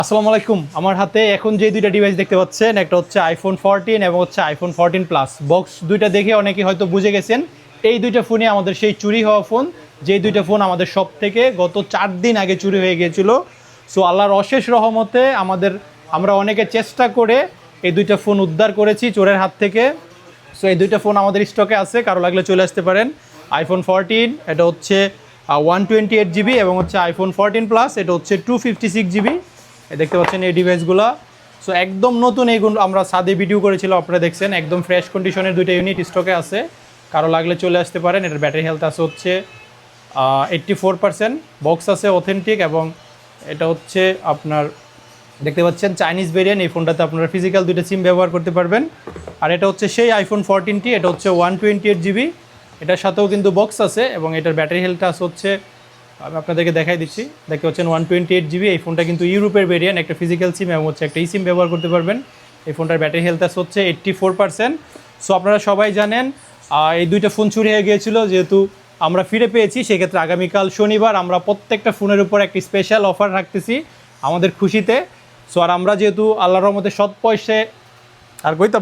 আসসালামু আলাইকুম। আমার হাতে এখন যে দুইটা ডিভাইস দেখতে পাচ্ছেন, একটা হচ্ছে আইফোন 14 এবং হচ্ছে আইফোন 14 প্লাস। বক্স দুইটা দেখে অনেকে হয়তো বুঝে গেছেন এই দুইটা ফোনই আমাদের সেই চুরি হওয়া ফোন, যেই দুইটা ফোন আমাদের সব থেকে গত 4 দিন আগে চুরি হয়ে গিয়েছিল। সো আল্লাহর অশেষ রহমতে আমরা অনেকে চেষ্টা করে এই দুইটা ফোন উদ্ধার করেছি চোরের হাত থেকে। সো এই দুইটা ফোন আমাদের স্টকে আছে, কারো লাগলে চলে আসতে পারেন। আইফোন 14 এটা হচ্ছে 128 জিবি এবং হচ্ছে আইফোন 14 প্লাস এটা হচ্ছে 256 জিবি। দেখতে পাচ্ছেন এই ডিভাইসগুলো। সো একদম নতুন, এইগুলো আমরা সাদে ভিডিও করেছিলাম, আপনারা দেখছেন। একদম ফ্রেশ কন্ডিশনের দুইটা ইউনিট স্টকে আছে, কারো লাগলে চলে আসতে পারেন। এটার ব্যাটারি হেলথ আছে হচ্ছে 84%। বক্স আছে অথেন্টিক এবং এটা হচ্ছে আপনার দেখতে পাচ্ছেন চাইনিজ ভেরিয়েন্ট। এই ফোনটাতে আপনারা ফিজিক্যাল দুইটা সিম ব্যবহার করতে পারবেন। আর এটা হচ্ছে সেই আইফোন 14টি, এটা হচ্ছে 128 জিবি। এটার সাথেও কিন্তু বক্স আছে এবং এটার ব্যাটারি হেলথ আছে হচ্ছে, আমি আপনাদেরকে দেখাই দিচ্ছি। দেখতে পাচ্ছেন 128 জিবি। এই ফোনটা কিন্তু ইউরোপের ভেরিয়েন্ট, একটা ফিজিক্যাল সিম এবং হচ্ছে একটা সিম ব্যবহার করতে পারবেন। এই ফোনটার ব্যাটারি হেলথ আছে হচ্ছে 84%। সো আপনারা সবাই জানেন এই দুইটা ফোন চুরি হয়ে গিয়েছিল, যেহেতু আমরা ফিরে পেয়েছি, সেক্ষেত্রে আগামীকাল শনিবার আমরা প্রত্যেকটা ফোনের উপর একটি স্পেশাল অফার রাখতেছি আমাদের খুশিতে। সো আর আমরা যেহেতু আল্লাহর রহমতে সৎ পয়সে আর কইতাম